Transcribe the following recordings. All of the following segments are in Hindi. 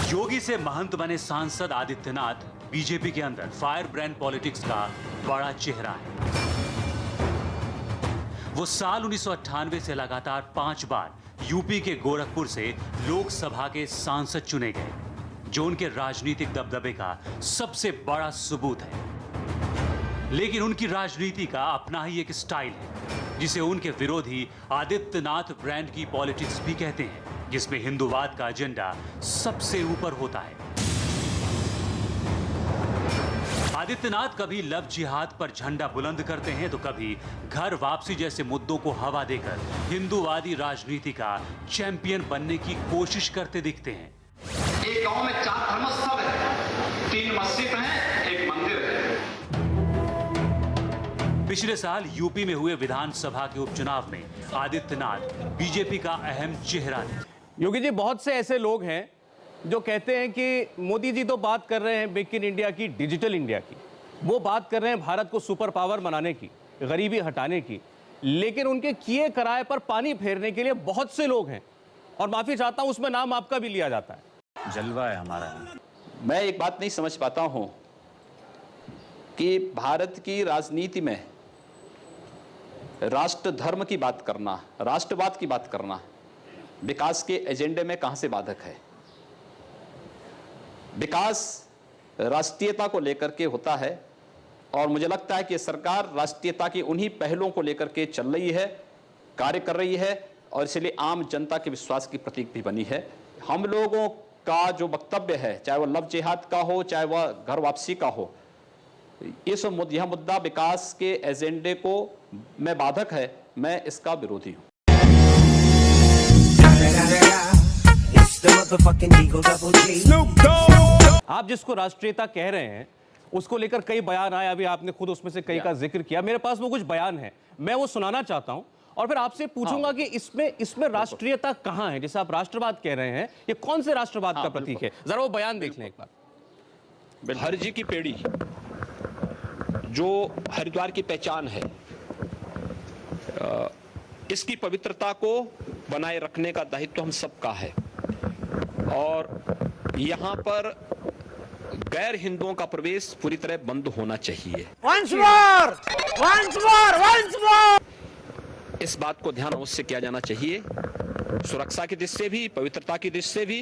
योगी से महंत बने सांसद आदित्यनाथ बीजेपी के अंदर फायर ब्रांड पॉलिटिक्स का बड़ा चेहरा है। वो साल 1998 से लगातार 5 बार यूपी के गोरखपुर से लोकसभा के सांसद चुने गए, जो उनके राजनीतिक दबदबे का सबसे बड़ा सबूत है। लेकिन उनकी राजनीति का अपना ही एक स्टाइल है, जिसे उनके विरोधी आदित्यनाथ ब्रांड की पॉलिटिक्स भी कहते हैं, जिसमें हिंदूवाद का एजेंडा सबसे ऊपर होता है। आदित्यनाथ कभी लव जिहाद पर झंडा बुलंद करते हैं, तो कभी घर वापसी जैसे मुद्दों को हवा देकर हिंदूवादी राजनीति का चैंपियन बनने की कोशिश करते दिखते हैं। एक गांव में 4 धर्मस्थल है, 3 मस्जिद हैं, 1 मंदिर है। पिछले साल यूपी में हुए विधानसभा के उपचुनाव में आदित्यनाथ बीजेपी का अहम चेहरा थे। योगी जी, बहुत से ऐसे लोग हैं जो कहते हैं कि मोदी जी तो बात कर रहे हैं मेक इन इंडिया की, डिजिटल इंडिया की, वो बात कर रहे हैं भारत को सुपर पावर बनाने की, गरीबी हटाने की, लेकिन उनके किए कराए पर पानी फेरने के लिए बहुत से लोग हैं, और माफी चाहता हूं उसमें नाम आपका भी लिया जाता है। जलवा है हमारा। मैं एक बात नहीं समझ पाता हूं कि भारत की राजनीति में राष्ट्र धर्म की बात करना, राष्ट्रवाद की बात करना विकास के एजेंडे में कहां से बाधक है। विकास राष्ट्रीयता को लेकर के होता है, और मुझे लगता है कि सरकार राष्ट्रीयता की उन्हीं पहलों को लेकर के चल रही है, कार्य कर रही है, और इसलिए आम जनता के विश्वास की प्रतीक भी बनी है। हम लोगों का जो वक्तव्य है, चाहे वह लव जिहाद का हो, चाहे वह घर वापसी का हो, यह मुद्दा विकास के एजेंडे को में बाधक है। मैं इसका विरोधी हूं। आप जिसको राष्ट्रीयता कह रहे हैं उसको लेकर कई बयान आए, अभी आपने खुद उसमें से कई का जिक्र किया। मेरे पास वो कुछ बयान है, मैं वो सुनाना चाहता हूं, और फिर आपसे पूछूंगा कि इसमें राष्ट्रीयता कहां है। जैसे आप राष्ट्रवाद कह रहे हैं, ये कौन से राष्ट्रवाद का प्रतीक है? जरा वो बयान देख लें एक बार। हरजी की पेड़ी जो हरिद्वार की पहचान है, इसकी पवित्रता को बनाए रखने का दायित्व हम सबका है, और यहां पर गैर हिंदुओं का प्रवेश पूरी तरह बंद होना चाहिए। Once more! इस बात को ध्यान अवश्य किया जाना चाहिए, सुरक्षा की दृष्टि से भी, पवित्रता की दृष्टि से भी।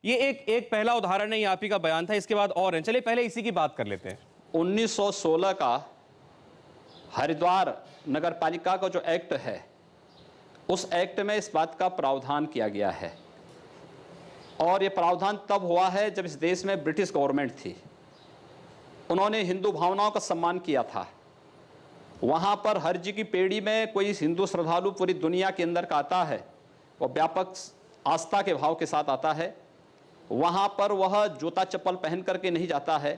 ये एक पहला उदाहरण है, ये आप ही का बयान था, इसके बाद और हैं। चलिए पहले इसी की बात कर लेते हैं। 1916 का हरिद्वार नगर पालिका का जो एक्ट है, उस एक्ट में इस बात का प्रावधान किया गया है, और यह प्रावधान तब हुआ है जब इस देश में ब्रिटिश गवर्नमेंट थी। उन्होंने हिंदू भावनाओं का सम्मान किया था। वहां पर हरजी की पेड़ी में कोई हिंदू श्रद्धालु पूरी दुनिया के अंदर का आता है, वो व्यापक आस्था के भाव के साथ आता है। वहां पर वह जूता चप्पल पहन करके नहीं जाता है,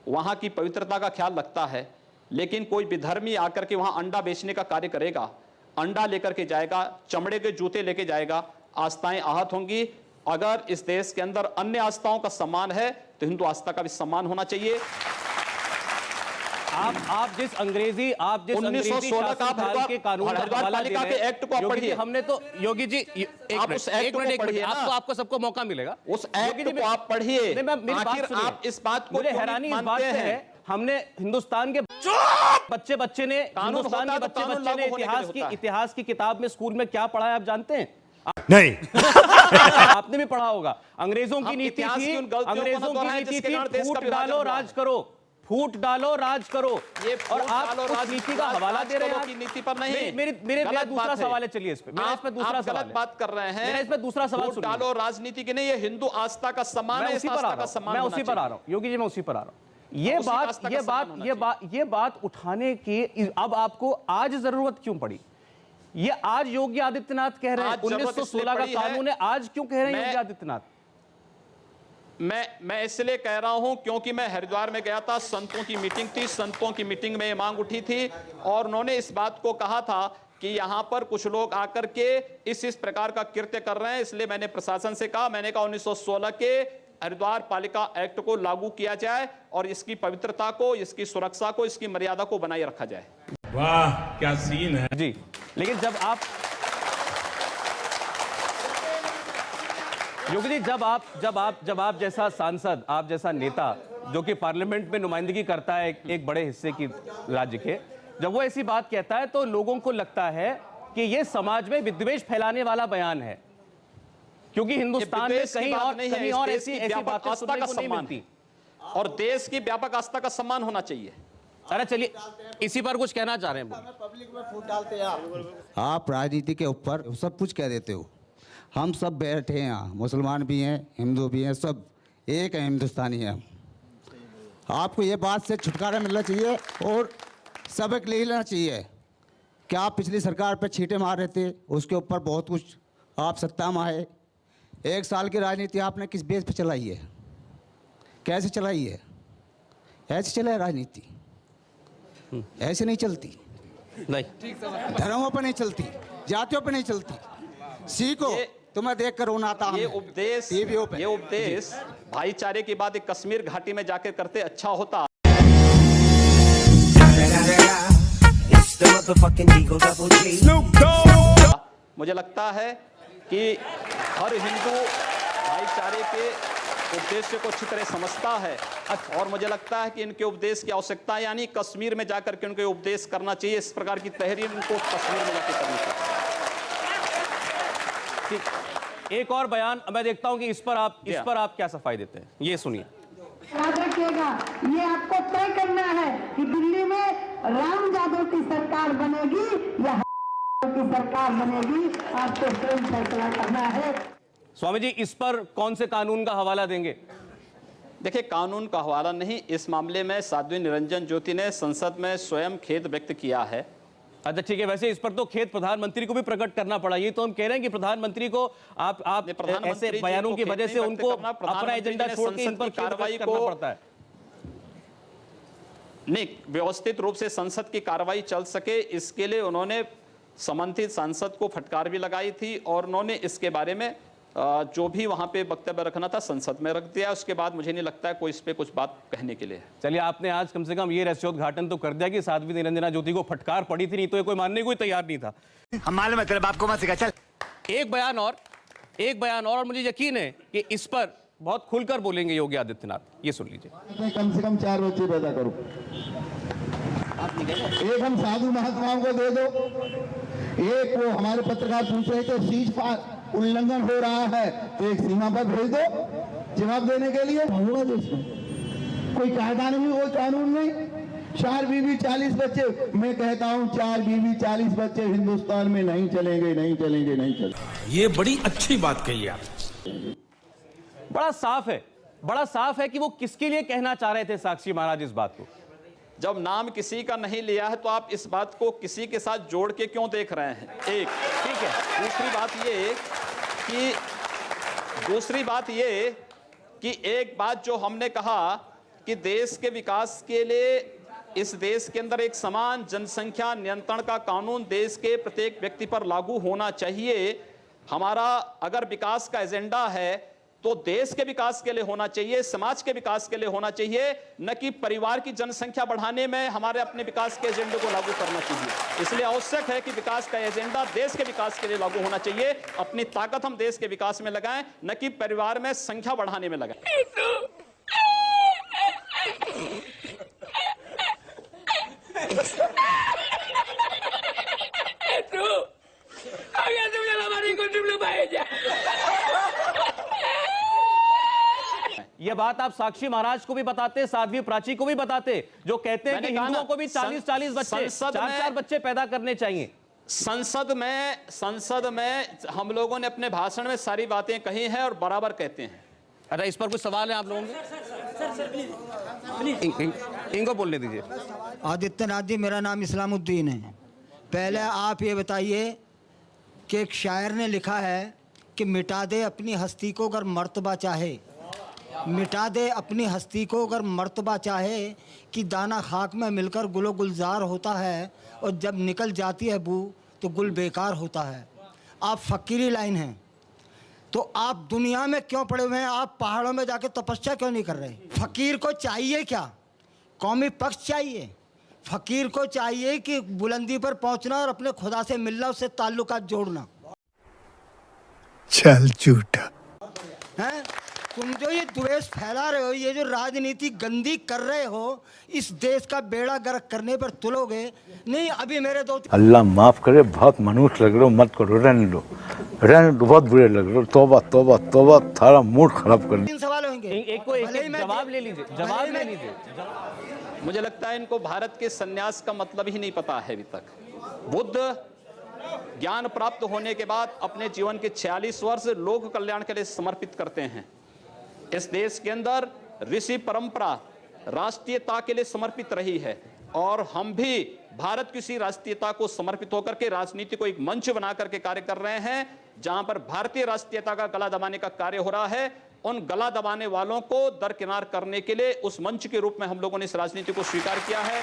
वहां की पवित्रता का ख्याल रखता है। लेकिन कोई विधर्मी आकर के वहां अंडा बेचने का कार्य करेगा, अंडा लेकर के जाएगा, चमड़े के जूते लेके जाएगा, आस्थाएं आहत होंगी। अगर इस देश के अंदर अन्य आस्थाओं का सम्मान है, तो हिंदू आस्था का भी सम्मान होना चाहिए। आप जिस 1916 का के कानून का हवाला दे रहे हैं, के एक्ट को आप पढ़िए। हमने तो योगी जी आप उस एक्ट को पढ़िए ना, आपको सबको मौका मिलेगा, उस एक्ट को आप पढ़िए। आखिर आप इस बात को मुझे हैरानी इस बात से है, हमने हिंदुस्तान के बच्चे ने इतिहास की किताब में स्कूल में क्या पढ़ा है आप जानते हैं? नहीं। आपने भी पढ़ा होगा। अंग्रेजों की नीति थी, फूट डालो राज करो, फूट डालो राज करो, और आप उस नीति का हवाला दे रहे हैं। नीति पर नहीं, मेरा दूसरा सवाल है। चलिए इस पे मेरा इसमें दूसरा सवाल है। बात कर रहे हैं, मेरा इसमें दूसरा सवाल फूट डालो राजनीति की नहीं, ये हिंदू आस्था का सम्मान है, मैं उसी पर आ रहा हूं योगी जी, मैं उसी पर आ रहा हूं। ये बात उठाने की अब आपको आज जरूरत क्यों पड़ी? ये आज योगी आदित्यनाथ कह रहे हैं 1916 का कानून है, आज क्यों कह रहे हैं योगी आदित्यनाथ? मैं इसलिए कह रहा हूं क्योंकि मैं हरिद्वार में गया था, संतों की मीटिंग थी, संतों की मीटिंग में ये मांग उठी थी, और उन्होंने इस बात को कहा था कि यहां पर कुछ लोग आकर के इस प्रकार का कृत्य कर रहे हैं। इसलिए मैंने प्रशासन से कहा, 1916 के हरिद्वार पालिका एक्ट को लागू किया जाए, और इसकी पवित्रता को, इसकी सुरक्षा को, इसकी मर्यादा को बनाए रखा जाए। वाह क्या सीन है जी। लेकिन जब आप योगी जी, जब आप जैसा सांसद, आप जैसा नेता जो कि पार्लियामेंट में नुमाइंदगी करता है एक बड़े हिस्से की राज्य के, जब वो ऐसी बात कहता है तो लोगों को लगता है कि ये समाज में विद्वेष फैलाने वाला बयान है, क्योंकि हिंदुस्तान में कहीं और ऐसी बातें सुनने को नहीं मिलती और देश की व्यापक आस्था का सम्मान होना चाहिए। अरे चलिए, इसी पर कुछ कहना चाह रहे हैं। पब्लिक में फूट डालते हैं आप राजनीति के ऊपर सब कुछ कह देते हो। हम सब बैठे हैं यहाँ, मुसलमान भी हैं, हिंदू भी हैं, सब एक है, हिंदुस्तानी हैं। आपको ये बात से छुटकारा मिलना चाहिए और सबक ले लेना चाहिए कि आप पिछली सरकार पर छींटे मार रहे थे, उसके ऊपर बहुत कुछ आप सत्ता में आए। 1 साल की राजनीति आपने किस बेस पे चलाई है, कैसे चलाई है? ऐसे चला राजनीति, ऐसे नहीं चलती, नहीं धर्मों पर नहीं चलती, जातियों पर नहीं चलती। सीखो, तुम्हें देख कर रोना आता। ये उपदेश भाईचारे की बात एक कश्मीर घाटी में जाकर करते अच्छा होता। मुझे लगता है कि हर हिंदू भाईचारे के उद्देश्य को अच्छी तरह समझता है और मुझे लगता है कि इनके उपदेश की आवश्यकता, यानी कश्मीर में जाकर के उनके उपदेश करना चाहिए। इस प्रकार की तहरीर इनको कश्मीर में जाकर करनी चाहिए। एक और बयान मैं देखता हूं कि इस पर आप क्या सफाई देते हैं, ये सुनिए। याद रखिएगा, ये आपको तय करना है कि दिल्ली में राम यादव की सरकार बनेगी या की सरकार बनेगी, आपको स्वयं फैसला करना है। स्वामी जी, इस पर कौन से कानून का हवाला देंगे? देखिए, कानून का हवाला नहीं, इस मामले में साध्वी निरंजन ज्योति ने संसद में स्वयं खेद व्यक्त किया है। अच्छा ठीक है, वैसे इस पर तो खेद प्रधानमंत्री को भी प्रकट करना पड़ा। ये तो हम कह रहे हैं कि प्रधानमंत्री को आप ऐसे बयानों की वजह से उनको अपना एजेंडा छोड़ के इन पर कार्रवाई करना पड़ता है। नहीं, व्यवस्थित रूप से संसद की कार्रवाई चल सके, इसके लिए उन्होंने संबंधित सांसद को फटकार भी लगाई थी और उन्होंने इसके बारे में जो भी वहां पे वक्तव्य रखना था संसद में रख दिया। उसके बाद मुझे नहीं लगता है कोई इस पे कुछ बात कहने के लिए। चलिए, आपने आज कम से कम ये रहस्योद्घाटन तो कर दिया कि साध्वी निरंजना ज्योति को फटकार पड़ी थी, नहीं तो ये कोई मानने को ही तैयार नहीं था। हम मालूम है तेरे बाप को मत सिखा। चल एक बयान और मुझे यकीन है कि इस पर बहुत खुलकर बोलेंगे योगी आदित्यनाथ। ये सुन लीजिए। कम से कम 4 बच्चे पैदा करो, एक हम साधु महात्माओं को दे दो, एक वो हमारे पत्रकार पूछ रहे थे सीज फायर उल्लंघन हो रहा है तो एक सीमा पर भेज दो जवाब देने के लिए। होगा देश में कोई कायदा नहीं, कोई कानून नहीं। 4 बीवी 40 बच्चे, मैं कहता हूं 4 बीवी 40 बच्चे हिंदुस्तान में नहीं चलेंगे, नहीं चलेंगे, नहीं चलेंगे। ये बड़ी अच्छी बात कही आप। बड़ा साफ है कि वो किसके लिए कहना चाह रहे थे साक्षी महाराज इस बात को। जब नाम किसी का नहीं लिया है तो आप इस बात को किसी के साथ जोड़ के क्यों देख रहे हैं? एक ठीक है। दूसरी बात ये कि एक बात जो हमने कहा कि देश के विकास के लिए इस देश के अंदर एक समान जनसंख्या नियंत्रण का कानून देश के प्रत्येक व्यक्ति पर लागू होना चाहिए। हमारा अगर विकास का एजेंडा है तो देश के विकास के लिए होना चाहिए, समाज के विकास के लिए होना चाहिए, न कि परिवार की जनसंख्या बढ़ाने में हमारे अपने विकास के एजेंडे को लागू करना चाहिए। इसलिए आवश्यक है कि विकास का एजेंडा देश के विकास के लिए लागू होना चाहिए। अपनी ताकत हम देश के विकास में लगाएं, न कि परिवार में संख्या बढ़ाने में लगाएं। ये बात आप साक्षी महाराज को भी बताते, साध्वी प्राची को भी बताते, जो कहते हैं कि हिंदुओं को भी 40-40 बच्चे, 4-4 बच्चे पैदा करने चाहिए। संसद में हम लोगों ने अपने भाषण में सारी बातें कही हैं और बराबर कहते हैं। अच्छा, इस पर कुछ सवाल है आप लोगों के? इनको बोलने दीजिए। आदित्यनाथ जी, मेरा नाम इस्लामुद्दीन है। पहले आप ये बताइए कि एक शायर ने लिखा है कि मिटा दे अपनी हस्ती को अगर मर्तबा चाहे, मिटा दे अपनी हस्ती को अगर मर्तबा चाहे, कि दाना खाक में मिलकर गुलो गुलजार होता है और जब निकल जाती है बू तो गुल बेकार होता है। आप फ़कीरी लाइन हैं, तो आप दुनिया में क्यों पड़े हुए हैं? आप पहाड़ों में जाके तपस्या क्यों नहीं कर रहे? फ़कीर को चाहिए क्या? कौमी पक्ष चाहिए। फ़कीर को चाहिए कि बुलंदी पर पहुंचना और अपने खुदा से मिलना, उससे ताल्लुकात जोड़ना। चल झूठा। हैं? तुम जो ये द्वेष फैला रहे हो, ये जो राजनीति गंदी कर रहे हो, इस देश का बेड़ा गर्क करने पर तुलोगे नहीं। अभी मेरे दो अल्लाह माफ करे, बहुत मनुष्य लग रहे हो, मत करो, रहने दो, बहुत बुरे लग रहे हो। तौबा तौबा तौबा, थारा मूड खराब कर। 3 सवाल होंगे, एक को एक जवाब ले लीजिए, जवाब ले लीजिए। मुझे लगता है इनको भारत के सन्यास का मतलब ही नहीं पता है अभी तक। बुद्ध ज्ञान प्राप्त होने के बाद अपने जीवन के 46 वर्ष लोक कल्याण के लिए समर्पित करते हैं। इस देश के अंदर ऋषि परंपरा राष्ट्रीयता के लिए समर्पित रही है और हम भी भारत की इसी राष्ट्रीयता को समर्पित होकर के राजनीति को एक मंच बना करके कार्य कर रहे हैं, जहां पर भारतीय राष्ट्रीयता का गला दबाने का कार्य हो रहा है। उन गला दबाने वालों को दरकिनार करने के लिए उस मंच के रूप में हम लोगों ने इस राजनीति को स्वीकार किया है।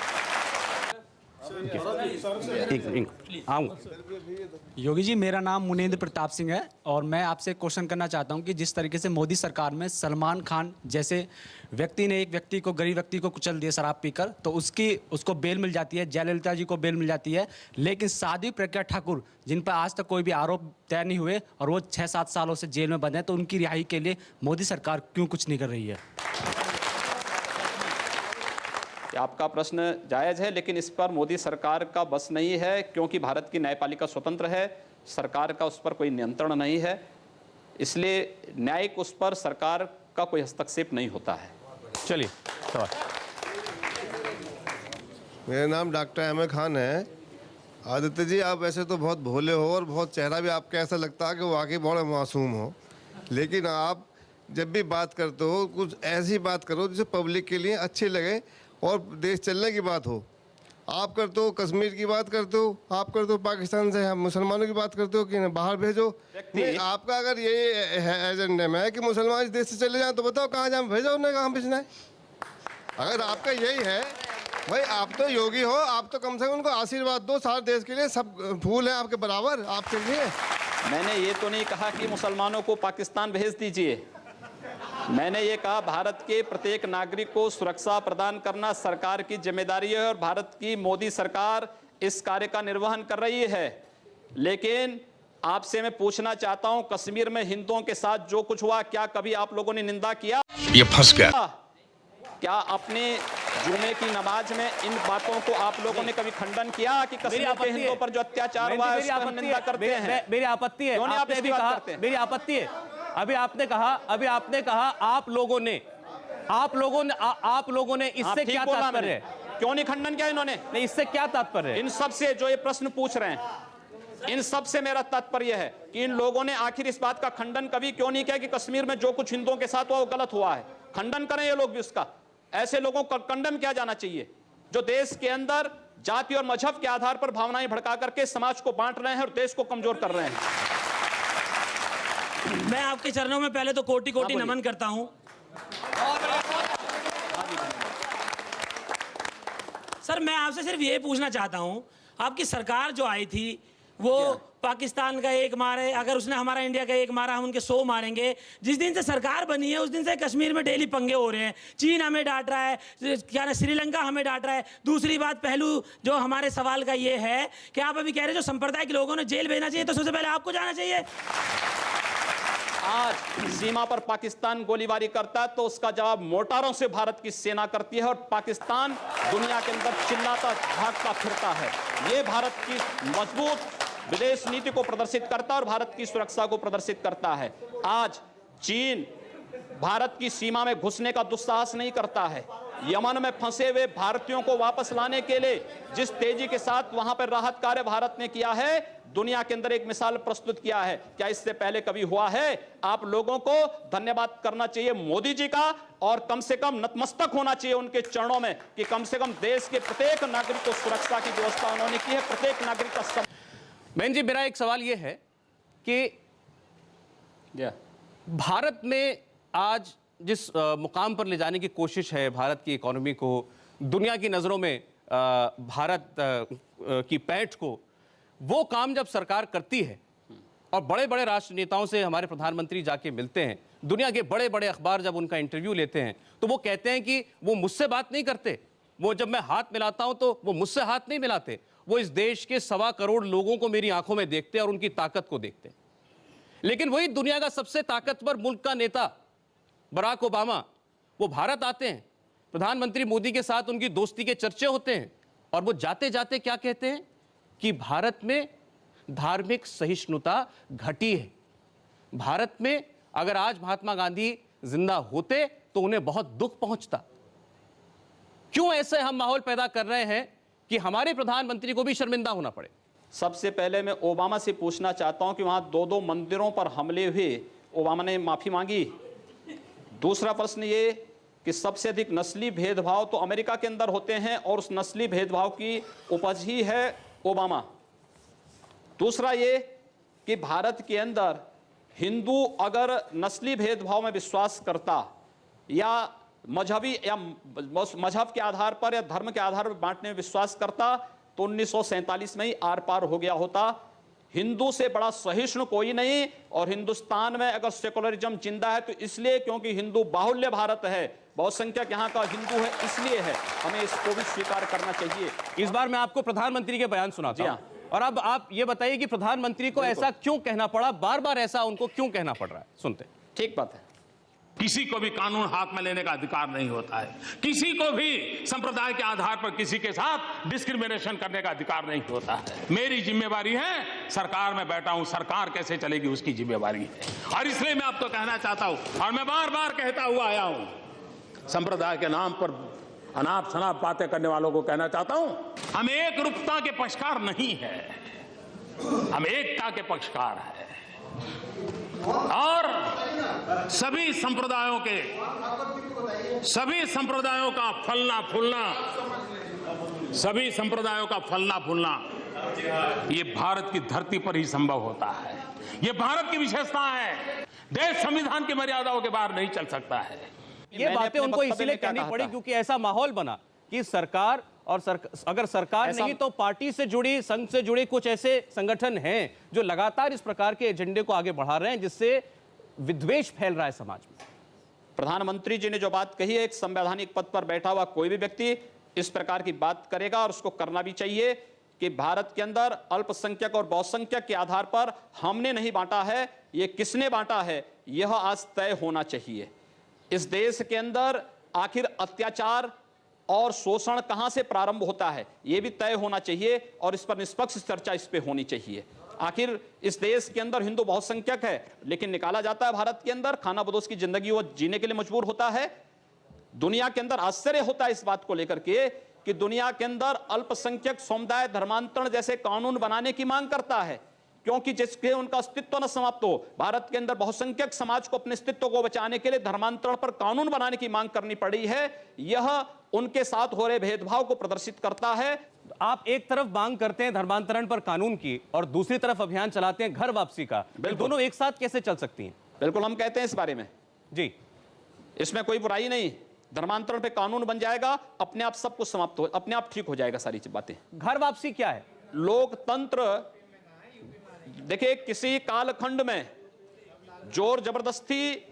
योगी जी, मेरा नाम मुनेंद्र प्रताप सिंह है और मैं आपसे क्वेश्चन करना चाहता हूं कि जिस तरीके से मोदी सरकार में सलमान खान जैसे व्यक्ति ने एक व्यक्ति को, गरीब व्यक्ति को कुचल दिया शराब पीकर, तो उसको बेल मिल जाती है, जयललिता जी को बेल मिल जाती है, लेकिन साध्वी प्रज्ञा ठाकुर जिन पर आज तक कोई भी आरोप तय नहीं हुए और वो 6-7 सालों से जेल में बंद हैं, तो उनकी रिहाई के लिए मोदी सरकार क्यों कुछ नहीं कर रही है? आपका प्रश्न जायज़ है, लेकिन इस पर मोदी सरकार का बस नहीं है, क्योंकि भारत की न्यायपालिका स्वतंत्र है, सरकार का उस पर कोई नियंत्रण नहीं है, इसलिए न्यायिक उस पर सरकार का कोई हस्तक्षेप नहीं होता है। चलिए सवाल। मेरा नाम डॉक्टर अहमद खान है। आदित्य जी, आप वैसे तो बहुत भोले हो और बहुत चेहरा भी आपका ऐसा लगता है कि वो वाकई बड़े मासूम हो, लेकिन आप जब भी बात करते हो कुछ ऐसी बात करो जिसे पब्लिक के लिए अच्छी लगे और देश चलने की बात हो। आप करते हो कश्मीर की बात करते हो, आप करते हो पाकिस्तान से मुसलमानों की बात करते हो कि बाहर भेजो। नहीं, आपका अगर ये एजेंडा में है कि मुसलमान इस देश से चले जाएं, तो बताओ कहाँ जाए, भेजो उन्हें, कहाँ भेजना है। अगर आपका यही है, भाई आप तो योगी हो, आप तो कम से कम उनको आशीर्वाद दो। सारे देश के लिए सब फूल हैं आपके बराबर, आपके लिए। मैंने ये तो नहीं कहा कि मुसलमानों को पाकिस्तान भेज दीजिए, मैंने ये कहा भारत के प्रत्येक नागरिक को सुरक्षा प्रदान करना सरकार की जिम्मेदारी है और भारत की मोदी सरकार इस कार्य का निर्वहन कर रही है। लेकिन आपसे मैं पूछना चाहता हूं, कश्मीर में हिंदुओं के साथ जो कुछ हुआ, क्या कभी आप लोगों ने निंदा किया? ये फंस गया। क्या अपने जुमे की नमाज में इन बातों को आप लोगों ने कभी खंडन किया कि कश्मीर के हिंदुओं पर जो अत्याचार हुआ है उसकी हम निंदा करते हैं? मेरी आपत्ति है, आपने भी कहा, मेरी आपत्ति है। अभी आपने कहा आप लोगों ने इससे क्या तात्पर्य है? क्यों नहीं खंडन किया इन्होंने? नहीं, इससे क्या तात्पर्य है? इन सब से जो ये प्रश्न पूछ रहे हैं, इन सब से मेरा तात्पर्य है कि इन लोगों ने आखिर इस बात का खंडन कभी क्यों नहीं किया कि कश्मीर में जो कुछ हिंदुओं के साथ हुआ वो गलत हुआ है। खंडन करें ये लोग भी उसका। ऐसे लोगों को कंडम किया जाना चाहिए जो देश के अंदर जाति और मजहब के आधार पर भावनाएं भड़का करके समाज को बांट रहे हैं और देश को कमजोर कर रहे हैं। मैं आपके चरणों में पहले तो कोटि कोटि नमन करता हूं। सर, मैं आपसे सिर्फ ये पूछना चाहता हूं, आपकी सरकार जो आई थी वो पाकिस्तान का एक मारे, अगर उसने हमारा इंडिया का एक मारा हम उनके 100 मारेंगे। जिस दिन से सरकार बनी है उस दिन से कश्मीर में डेली पंगे हो रहे हैं। चीन हमें डांट रहा है, क्या ना श्रीलंका हमें डांट रहा है। दूसरी बात, पहलू जो हमारे सवाल का ये है कि आप अभी कह रहे जो संप्रदाय के लोगों ने जेल भेजना चाहिए, तो सबसे पहले आपको जाना चाहिए। आज सीमा पर पाकिस्तान गोलीबारी करता है तो उसका जवाब मोटारों से भारत की सेना करती है और पाकिस्तान दुनिया के अंदर चिल्लाता भागता फिरता है। ये भारत की मजबूत विदेश नीति को प्रदर्शित करता है और भारत की सुरक्षा को प्रदर्शित करता है। आज चीन भारत की सीमा में घुसने का दुस्साहस नहीं करता है। यमन में फंसे हुए भारतीयों को वापस लाने के लिए जिस तेजी के साथ वहां पर राहत कार्य भारत ने किया है, दुनिया के अंदर एक मिसाल प्रस्तुत किया है। क्या इससे पहले कभी हुआ है? आप लोगों को धन्यवाद करना चाहिए मोदी जी का और कम से कम नतमस्तक होना चाहिए उनके चरणों में कि कम से कम देश के प्रत्येक नागरिक को सुरक्षा की व्यवस्था उन्होंने की है। प्रत्येक नागरिक का बहन जी, मेरा एक सवाल यह है कि भारत में आज जिस मुकाम पर ले जाने की कोशिश है भारत की इकोनॉमी को, दुनिया की नज़रों में भारत की पैठ को, वो काम जब सरकार करती है और बड़े बड़े राष्ट्र नेताओं से हमारे प्रधानमंत्री जाके मिलते हैं, दुनिया के बड़े बड़े अखबार जब उनका इंटरव्यू लेते हैं, तो वो कहते हैं कि वो मुझसे बात नहीं करते, वो जब मैं हाथ मिलाता हूं तो वो मुझसे हाथ नहीं मिलाते, वो इस देश के 1.25 करोड़ लोगों को मेरी आंखों में देखते हैं और उनकी ताकत को देखते हैं। लेकिन वही दुनिया का सबसे ताकतवर मुल्क का नेता बराक ओबामा वो भारत आते हैं, प्रधानमंत्री मोदी के साथ उनकी दोस्ती के चर्चे होते हैं और वो जाते जाते क्या कहते हैं कि भारत में धार्मिक सहिष्णुता घटी है। भारत में अगर आज महात्मा गांधी जिंदा होते तो उन्हें बहुत दुख पहुंचता। क्यों ऐसे हम माहौल पैदा कर रहे हैं कि हमारे प्रधानमंत्री को भी शर्मिंदा होना पड़े? सबसे पहले मैं ओबामा से पूछना चाहता हूं कि वहां 2 मंदिरों पर हमले हुए, ओबामा ने माफी मांगी? दूसरा प्रश्न ये कि सबसे अधिक नस्ली भेदभाव तो अमेरिका के अंदर होते हैं और उस नस्ली भेदभाव की उपज ही है ओबामा। दूसरा ये कि भारत के अंदर हिंदू अगर नस्ली भेदभाव में विश्वास करता या मजहबी या मजहब के आधार पर या धर्म के आधार पर बांटने में विश्वास करता तो 1947 में ही आर पार हो गया होता। हिंदू से बड़ा सहिष्णु कोई नहीं, और हिंदुस्तान में अगर सेकुलरिज्म जिंदा है तो इसलिए क्योंकि हिंदू बाहुल्य भारत है, बहुसंख्यक यहाँ का हिंदू है, इसलिए है। हमें इसको भी स्वीकार करना चाहिए। इस बार मैं आपको प्रधानमंत्री के बयान सुनाता हूं, और अब आप ये बताइए कि प्रधानमंत्री को ऐसा क्यों कहना पड़ा, बार बार ऐसा उनको क्यों कहना पड़ रहा है? सुनते। ठीक बात है। किसी को भी कानून हाथ में लेने का अधिकार नहीं होता है, किसी को भी संप्रदाय के आधार पर किसी के साथ डिस्क्रिमिनेशन करने का अधिकार नहीं होता है। मेरी जिम्मेवारी है, सरकार में बैठा हूं, सरकार कैसे चलेगी उसकी जिम्मेवारी है। और इसलिए मैं आपको कहना चाहता हूं, और मैं बार बार कहता हुआ आया हूं, संप्रदाय के नाम पर अनाप शनाप बातें करने वालों को कहना चाहता हूं, हम एक रूपता के पक्षकार नहीं है, हम एकता के पक्षकार है। और सभी संप्रदायों का फलना फूलना ये भारत की धरती पर ही संभव होता है। ये भारत की विशेषता है। देश संविधान की मर्यादाओं के बाहर नहीं चल सकता है। ये बातें उनको इसलिए कहनी पड़ी क्योंकि ऐसा माहौल बना कि सरकार और अगर सरकार नहीं तो पार्टी से जुड़ी, संघ से जुड़ी कुछ ऐसे संगठन हैं जो लगातार इस प्रकार के एजेंडे को आगे बढ़ा रहे हैं, जिससे विद्वेष फैल रहा है समाज में। प्रधानमंत्री जी ने जो बात कही है, एक संवैधानिक पद पर बैठा हुआ कोई भी व्यक्ति इस प्रकार की बात करेगा और उसको करना भी चाहिए कि भारत के अंदर अल्पसंख्यक और बहुसंख्यक के आधार पर हमने नहीं बांटा है, ये किसने बांटा है, यह आज तय होना चाहिए। इस देश के अंदर आखिर अत्याचार और शोषण कहां से प्रारंभ होता है, यह भी तय होना चाहिए और इस पर निष्पक्ष चर्चा इस पे होनी चाहिए। आखिर इस देश के अंदर हिंदू बहुसंख्यक है, लेकिन निकाला जाता है भारत के अंदर, खाना बदोश की जिंदगी वो जीने के लिए मजबूर होता है। दुनिया के अंदर आश्चर्य होता है इस बात को लेकर के कि दुनिया के अंदर अल्पसंख्यक समुदाय धर्मांतरण जैसे कानून बनाने की मांग करता है, क्योंकि जिसके उनका अस्तित्व न समाप्त हो। भारत के अंदर बहुसंख्यक समाज को अपने अस्तित्व को बचाने के लिए धर्मांतरण पर कानून बनाने की मांग करनी पड़ी है। यह उनके साथ हो रहे भेदभाव को प्रदर्शित करता है। आप एक तरफ मांग करते हैं धर्मांतरण पर कानून की और दूसरी तरफ अभियान चलाते हैं घर वापसी का, दोनों एक साथ कैसे चल सकती हैं? बिल्कुल, हम कहते हैं इस बारे में जी, इसमें कोई बुराई नहीं। धर्मांतरण पे कानून बन जाएगा, अपने आप सब कुछ समाप्त हो, अपने आप ठीक हो जाएगा सारी बातें। घर वापसी क्या है? लोकतंत्र, देखिए किसी कालखंड में जोर जबरदस्ती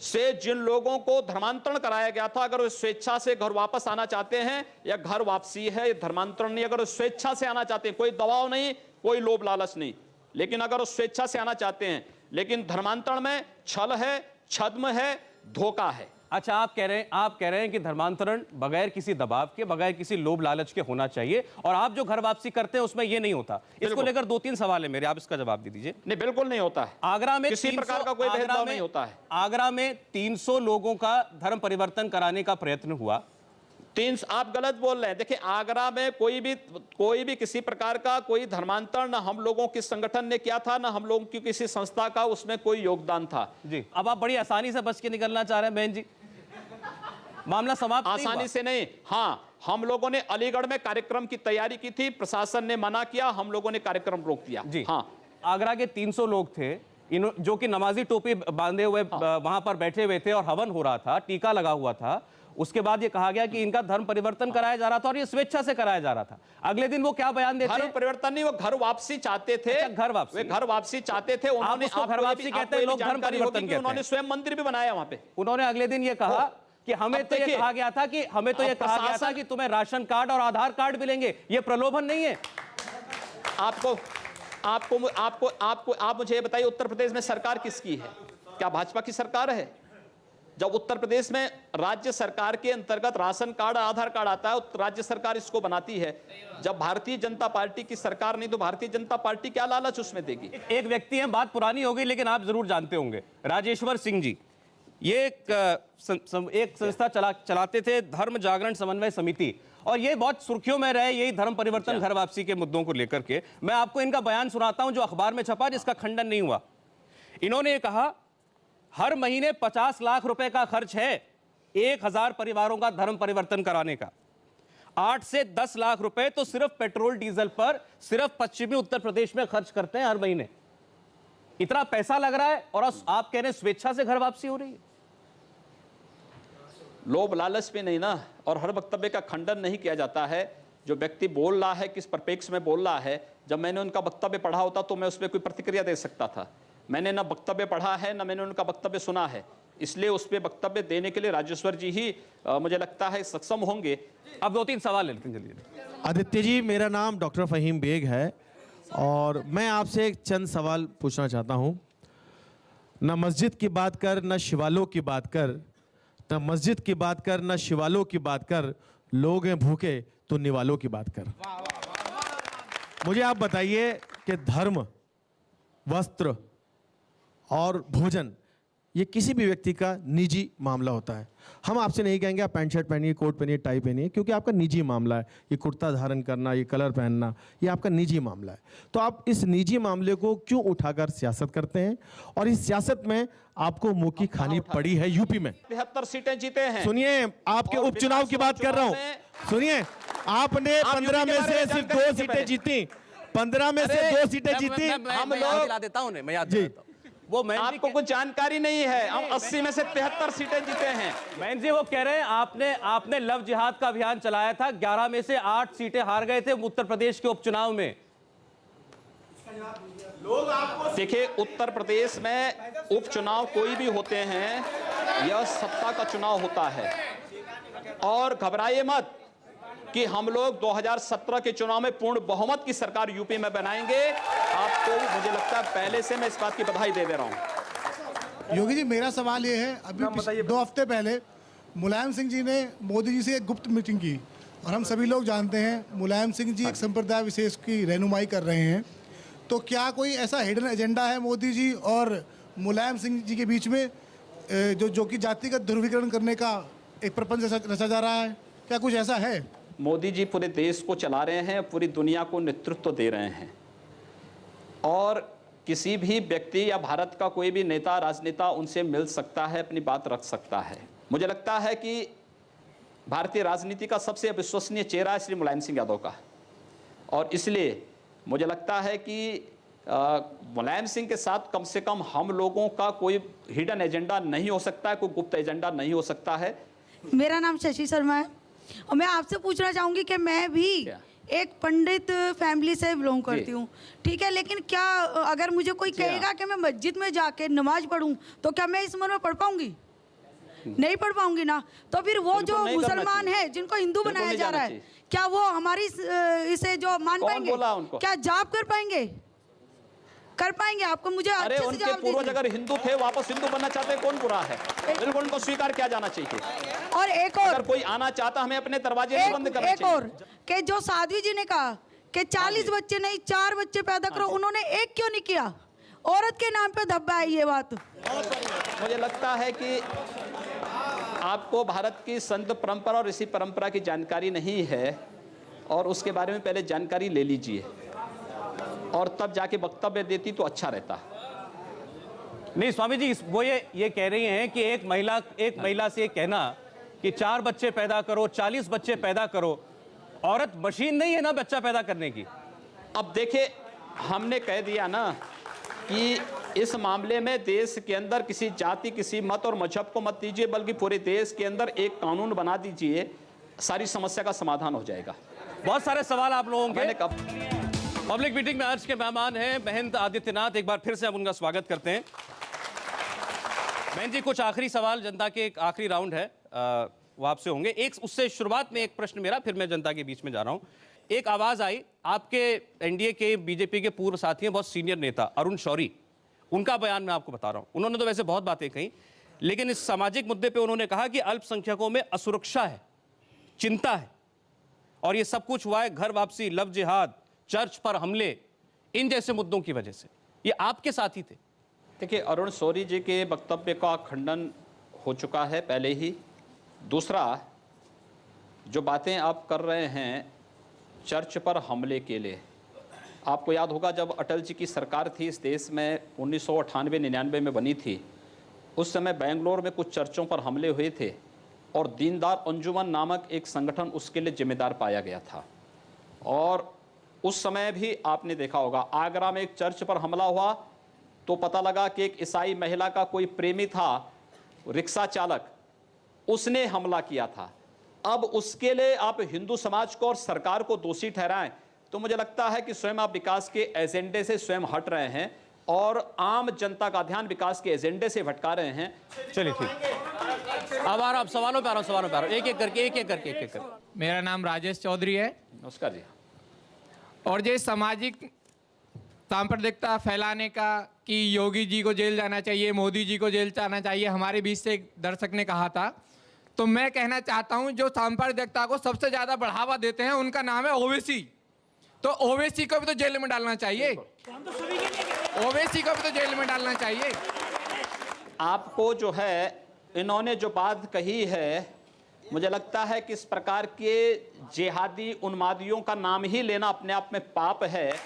से जिन लोगों को धर्मांतरण कराया गया था, अगर वो स्वेच्छा से घर वापस आना चाहते हैं, या घर वापसी है धर्मांतरण नहीं, अगर वो स्वेच्छा से आना चाहते हैं, कोई दबाव नहीं, कोई लोभ लालच नहीं, लेकिन अगर वो स्वेच्छा से आना चाहते हैं, लेकिन धर्मांतरण में छल है, छद्म है, धोखा है। अच्छा, आप कह रहे हैं कि धर्मांतरण बगैर किसी दबाव के, बगैर किसी लोभ लालच के होना चाहिए, और आप जो घर वापसी करते हैं उसमें ये नहीं होता। इसको लेकर 2-3 सवाल है मेरे, आप इसका जवाब दे दीजिए। नहीं, बिल्कुल नहीं होता है। आगरा में किसी प्रकार का कोई भेदभाव नहीं होता है। आगरा में 300 लोगों का धर्म परिवर्तन कराने का प्रयत्न हुआ। आप गलत बोल रहे हैं। देखिए, आगरा में कोई भी किसी प्रकार का कोई धर्मांतरण ना हम लोगों के संगठन ने किया था, ना हम लोगों की किसी संस्था का उसमें कोई योगदान था। जी, अब आप बड़ी आसानी से बच के निकलना चाह रहे हैं बहन जी, मामला समाप्त आसानी से नहीं। हाँ, हम लोगों ने अलीगढ़ में कार्यक्रम की तैयारी की थी, प्रशासन ने मना किया, हम लोगों ने कार्यक्रम रोक दिया। जी हाँ, आगरा के 300 लोग थे जो कि नमाजी टोपी बांधे हुए वहां पर बैठे हुए थे और हवन हो रहा था, टीका लगा हुआ था। उसके बाद ये कहा गया कि इनका धर्म परिवर्तन कराया जा रहा था और ये स्वेच्छा से कराया जा रहा था। अगले दिन वो क्या बयान देते हैं? धर्म परिवर्तन नहीं, वो घर वापसी चाहते थे। घर वापसी चाहते थे उन्होंने। घर वापसी कहते हैं, लोग धर्म परिवर्तन कहते हैं। उन्होंने स्वयं मंदिर भी बनाया वहां पे। उन्होंने अगले दिन ये कहा कि हमें तो ये कहा गया था कि तुम्हें राशन कार्ड और आधार कार्ड मिलेंगे। ये प्रलोभन नहीं है? आप मुझे ये बताइए, उत्तर प्रदेश में सरकार किसकी है? क्या भाजपा की सरकार है? जब उत्तर प्रदेश में राज्य सरकार के अंतर्गत राशन कार्ड, आधार कार्ड आता है, राज्य सरकार इसको बनाती है। जब भारतीय जनता पार्टी की सरकार नहीं तो भारतीय जनता पार्टी क्या लालच उसमें देगी? एक व्यक्ति हैं, बात पुरानी हो गई लेकिन आप जरूर जानते होंगे, राजेश्वर सिंह जी। ये एक संस्था चलाते थे, धर्म जागरण समन्वय समिति, और ये बहुत सुर्खियों में रहे, यही धर्म परिवर्तन, घर वापसी के मुद्दों को लेकर के। मैं आपको इनका बयान सुनाता हूं जो अखबार में छपा, जिसका खंडन नहीं हुआ। इन्होंने कहा, हर महीने 50 लाख रुपए का खर्च है 1000 परिवारों का धर्म परिवर्तन कराने का। 8 से 10 लाख रुपए तो सिर्फ पेट्रोल डीजल पर सिर्फ पश्चिमी उत्तर प्रदेश में खर्च करते हैं हर महीने। इतना पैसा लग रहा है और आप कह रहे हैं स्वेच्छा से घर वापसी हो रही है। लोभ लालच में नहीं ना, और हर वक्तव्य का खंडन नहीं किया जाता है। जो व्यक्ति बोल रहा है किस परिप्रेक्ष्य में बोल रहा है, जब मैंने उनका वक्तव्य पढ़ा होता तो मैं उस पर कोई प्रतिक्रिया दे सकता था। मैंने ना वक्तव्य पढ़ा है ना मैंने उनका वक्तव्य सुना है, इसलिए उस पर वक्तव्य देने के लिए राजेश्वर जी ही मुझे लगता है सक्षम होंगे। अब 2-3 सवाल लेते हैं जल्दी। आदित्य जी, मेरा नाम डॉक्टर फहीम बेग है और मैं आपसे एक चंद सवाल पूछना चाहता हूं। न मस्जिद की बात कर, न शिवालों की बात कर, न मस्जिद की बात कर, न शिवालों की बात कर, लोग हैं भूखे तो निवालों की बात कर। मुझे आप बताइए कि धर्म, वस्त्र और भोजन ये किसी भी व्यक्ति का निजी मामला होता है। हम आपसे नहीं कहेंगे आप पैंट शर्ट पहनिए, कोट पहनिए, टाई पहनिए, क्योंकि आपका निजी मामला है। ये कुर्ता धारण करना, ये कलर पहनना, ये आपका निजी मामला है। तो आप इस निजी मामले को क्यों उठाकर सियासत करते हैं? और इस सियासत में आपको मुंह की खानी पड़ी है यूपी में। 73 सीटें जीते हैं। सुनिए, आपके उपचुनाव की बात कर रहा हूं। सुनिए, आपने 15 में से सिर्फ 2 सीटें जीती, 15 में से 2 सीटें जीती। हम लोग याद देता हूं, मैं याद देता हूं। वो आपको कुछ जानकारी नहीं है। हम 80 में से 73 सीटें जीते हैं। मैन जी वो कह रहे हैं आपने लव जिहाद का अभियान चलाया था, 11 में से 8 सीटें हार गए थे उत्तर प्रदेश के उपचुनाव में। देखिए, उत्तर प्रदेश में उपचुनाव कोई भी होते हैं, यह सत्ता का चुनाव होता है। और घबराइए मत कि हम लोग 2017 के चुनाव में पूर्ण बहुमत की सरकार यूपी में बनाएंगे। आपको मुझे लगता है पहले से मैं इस बात की बधाई दे रहा हूं। योगी जी, मेरा सवाल ये है, अभी 2 हफ्ते पहले मुलायम सिंह जी ने मोदी जी से एक गुप्त मीटिंग की, और हम सभी लोग जानते हैं मुलायम सिंह जी एक संप्रदाय विशेष की रहनुमाई कर रहे हैं। तो क्या कोई ऐसा हिडन एजेंडा है मोदी जी और मुलायम सिंह जी के बीच में, जो कि जातिगत ध्रुवीकरण करने का एक प्रपंच रचा जा रहा है? क्या कुछ ऐसा है? मोदी जी पूरे देश को चला रहे हैं, पूरी दुनिया को नेतृत्व दे रहे हैं, और किसी भी व्यक्ति या भारत का कोई भी नेता, राजनेता उनसे मिल सकता है, अपनी बात रख सकता है। मुझे लगता है कि भारतीय राजनीति का सबसे अविश्वसनीय चेहरा है श्री मुलायम सिंह यादव का, और इसलिए मुझे लगता है कि मुलायम सिंह के साथ कम से कम हम लोगों का कोई हिडन एजेंडा नहीं हो सकता है, कोई गुप्त एजेंडा नहीं हो सकता है। मेरा नाम शशि शर्मा है और मैं आपसे पूछना चाहूंगी कि मैं भी एक पंडित फैमिली से बिलोंग करती हूँ, ठीक है, लेकिन क्या अगर मुझे कोई कहेगा कि मैं मस्जिद में जाके नमाज पढ़ूं तो क्या मैं इस उम्र में पढ़ पाऊंगी? नहीं पढ़ पाऊंगी ना। तो फिर वो जो मुसलमान है जिनको हिंदू बनाया जा रहा है, क्या वो हमारी इसे जो मान पाएंगे? क्या जाप कर पाएंगे? कर पाएंगे? आपको मुझे अरे उनके पूर्वज अगर हिंदू थे, वापस हिंदू बनना चाहते, कौन बुरा है? बिल्कुल उनको स्वीकार किया जाना चाहिए। और एक और, अगर कोई आना चाहता, हमें अपने दरवाजे नहीं बंद करने चाहिए। एक और कि जो साध्वी जी ने कहा कि 40 बच्चे नहीं 4 बच्चे पैदा करो, उन्होंने एक क्यों नहीं किया? औरत के नाम पे धब्बा है ये बात। मुझे लगता है कि आपको भारत की संत परंपरा और ऋषि परंपरा की जानकारी नहीं है, और उसके बारे में पहले जानकारी ले लीजिए और तब जाके वक्तव्य देती तो अच्छा रहता। नहीं स्वामी जी, वो ये कह रही हैं कि एक महिला से कहना कि 4 बच्चे पैदा करो, 40 बच्चे पैदा करो, औरत मशीन नहीं है ना बच्चा पैदा करने की। अब देखिए, हमने कह दिया ना कि इस मामले में देश के अंदर किसी जाति, किसी मत और मजहब को मत दीजिए, बल्कि पूरे देश के अंदर एक कानून बना दीजिए, सारी समस्या का समाधान हो जाएगा। बहुत सारे सवाल आप लोगों के। पब्लिक मीटिंग में आज के मेहमान हैं महंत आदित्यनाथ। एक बार फिर से हम उनका स्वागत करते हैं। महंत जी, कुछ आखिरी सवाल, जनता के एक आखिरी राउंड है, वो आपसे होंगे। एक उससे शुरुआत में एक प्रश्न मेरा, फिर मैं जनता के बीच में जा रहा हूं। एक आवाज आई, आपके एनडीए के बीजेपी के पूर्व साथी हैं, बहुत सीनियर नेता अरुण शौरी, उनका बयान मैं आपको बता रहा हूं। उन्होंने तो वैसे बहुत बातें कही, लेकिन इस सामाजिक मुद्दे पे उन्होंने कहा कि अल्पसंख्यकों में असुरक्षा है, चिंता है, और ये सब कुछ हुआ है घर वापसी, लव जिहाद, चर्च पर हमले, इन जैसे मुद्दों की वजह से। ये आपके साथी थे। देखिए, अरुण शौरी जी के वक्तव्य का खंडन हो चुका है पहले ही। दूसरा, जो बातें आप कर रहे हैं चर्च पर हमले के लिए, आपको याद होगा जब अटल जी की सरकार थी इस देश में 1998-99 में बनी थी, उस समय बेंगलोर में कुछ चर्चों पर हमले हुए थे और दीनदार अंजुमन नामक एक संगठन उसके लिए जिम्मेदार पाया गया था। और उस समय भी आपने देखा होगा आगरा में एक चर्च पर हमला हुआ तो पता लगा कि एक ईसाई महिला का कोई प्रेमी था, रिक्शा चालक, उसने हमला किया था। अब उसके लिए आप हिंदू समाज को और सरकार को दोषी ठहराएं तो मुझे लगता है कि स्वयं आप विकास के एजेंडे से स्वयं हट रहे हैं और आम जनता का ध्यान विकास के एजेंडे से भटका रहे हैं। चलिए ठीक, अब आप सवालों पे आ रहा हूं, एक एक करके। मेरा नाम राजेश चौधरी है। नमस्कार जी। और ये सामाजिक सांप्रदायिकता फैलाने का कि योगी जी को जेल जाना चाहिए, मोदी जी को जेल जाना चाहिए, हमारे बीच से एक दर्शक ने कहा था, तो मैं कहना चाहता हूं जो सांप्रदायिकता को सबसे ज्यादा बढ़ावा देते हैं उनका नाम है ओवैसी। तो ओवैसी को भी तो जेल में डालना चाहिए, ओवैसी को भी तो जेल में डालना चाहिए। आपको जो है इन्होंने जो बात कही है, मुझे लगता है कि इस प्रकार के जिहादी उन्मादियों का नाम ही लेना अपने आप में पाप है। इसलिए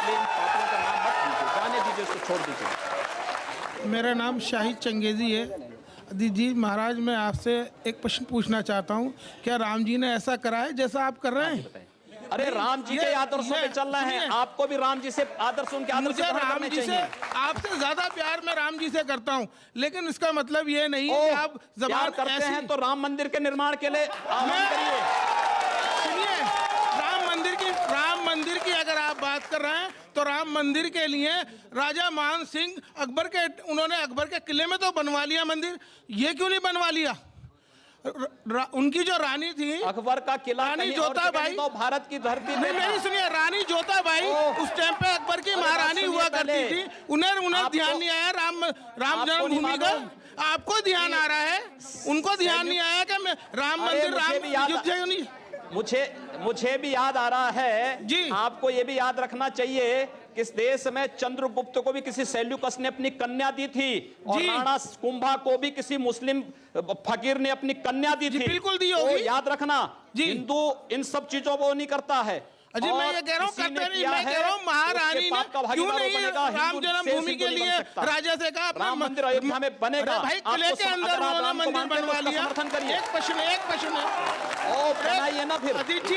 इन पापों का नाम मत लीजिए, जाने दीजिए, उसको छोड़ दीजिए। मेरा नाम शाहिद चंगेजी है। जी महाराज, मैं आपसे एक प्रश्न पूछना चाहता हूँ, क्या राम जी ने ऐसा करा है जैसा आप कर रहे हैं? अरे राम जी के आदर्शों पे चल रहे हैं, आपको भी राम जी से आदर्शों के आदर्श राम जी से आपसे ज्यादा प्यार मैं राम जी से करता हूं, लेकिन इसका मतलब ये नहीं है कि आप जबान करते हैं तो राम मंदिर के निर्माण के लिए आह्वान करिए। सुनिए, राम मंदिर की अगर आप बात कर रहे हैं तो राम मंदिर के लिए राजा मान सिंह उन्होंने अकबर के किले में तो बनवा लिया मंदिर, ये क्यों नहीं बनवा लिया? उनकी जो रानी थी अकबर का किला, रानी जोताबाई, तो भारत की धरती में मेरी सुनिए, रानी जोताबाई उस टाइम पे अकबर की महारानी हुआ करती थी, उन्हें ध्यान नहीं आया राम जन्मभूमि का। आपको ध्यान आ रहा है, उनको ध्यान नहीं आया कि राम मंदिर मुझे भी याद आ रहा है जी। आपको ये भी याद रखना चाहिए कि इस देश में चंद्रगुप्त को भी किसी सेल्यूकस ने अपनी कन्या दी थी और राणा कुंभा को भी किसी मुस्लिम फकीर ने अपनी कन्या दी थी। बिल्कुल दी होगी, तो याद रखना, हिंदू इन सब चीजों को नहीं करता है। अजी मैं ये कह रहा हूँ करते नहीं, मैं कह रहा हूँ महारानी ने क्यों नहीं राम जन्मभूमि के लिए राजा से कहा राम मंदिर अयोध्या में बनेगा। भाई किले के अंदर उन्होंने मंदिर बनवा लिया। एक प्रश्न बनाइए ना फिर। अजीत जी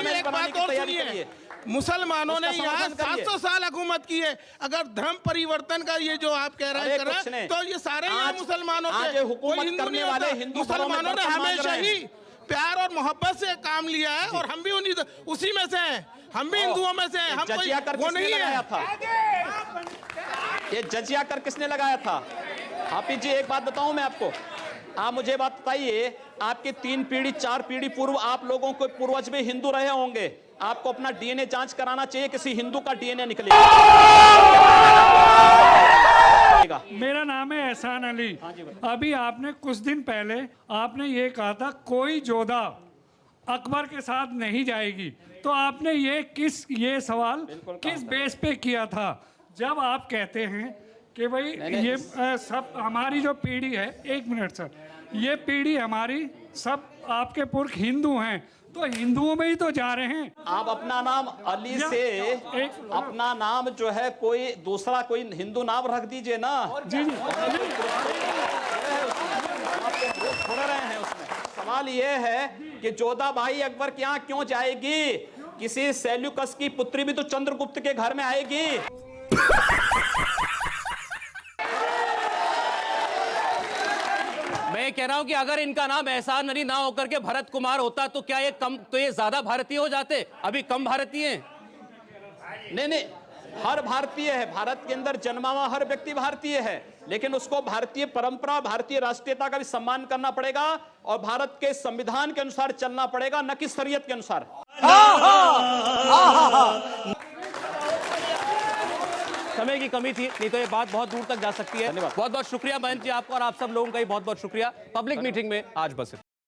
एक बात और सुनिए, मुसलमानों ने यहाँ 700 साल हुकूमत की है। अगर धर्म परिवर्तन का ये जो आप कह रहे हैं तो ये सारे यहाँ मुसलमानों के, कोई हिंदू नहीं होता। मुसलमानों ने हमेशा ही प्यार और मोहब्बत से काम लिया है और हम भी उसी में से हैं, हम भी हिंदुओं में से हैं। हम कोई वो नहीं है। ये जजिया कर किसने लगाया था? हाफिज जी एक बात बताऊं मैं आपको, आप मुझे बात बताइए, आपके 3 पीढ़ी 4 पीढ़ी पूर्व आप लोगों को पूर्वज भी हिंदू रहे होंगे, आपको अपना डीएनए जांच कराना चाहिए, किसी हिंदू का डीएनए निकलेगा। मेरा नाम है एहसान अली। अभी आपने कुछ दिन पहले आपने ये कहा था कोई जोधा अकबर के साथ नहीं जाएगी, तो आपने ये सवाल किस बेस पे किया था? जब आप कहते हैं कि भाई ये सब हमारी जो पीढ़ी है, 1 मिनट सर, ये पीढ़ी हमारी सब आपके पुरख हिंदू हैं, तो हिंदुओं में ही तो जा रहे हैं। आप अपना नाम अली से अपना नाम जो है कोई दूसरा कोई हिंदू नाम रख दीजिए ना। जी जी छोड़ रहे हैं उसमें। सवाल ये है कि जोधाबाई अकबर के यहाँ क्यों जाएगी? किसी सेल्यूकस की पुत्री भी तो चंद्रगुप्त के घर में आएगी। मैं कह रहा हूं कि अगर इनका नाम एहसान अली ना होकर के भरत कुमार होता तो क्या ये ज्यादा भारतीय हो जाते? अभी कम भारतीय हैं। नहीं हर भारतीय है, भारत के अंदर जन्मा हुआ हर व्यक्ति भारतीय है, लेकिन उसको भारतीय परंपरा, भारतीय राष्ट्रीयता का भी सम्मान करना पड़ेगा और भारत के संविधान के अनुसार चलना पड़ेगा, न कि शरीयत के अनुसार। समय की कमी थी, नहीं तो ये बात बहुत दूर तक जा सकती है। बहुत बहुत शुक्रिया महंत जी आपका, और आप सब लोगों का भी बहुत बहुत शुक्रिया। पब्लिक मीटिंग में आज बस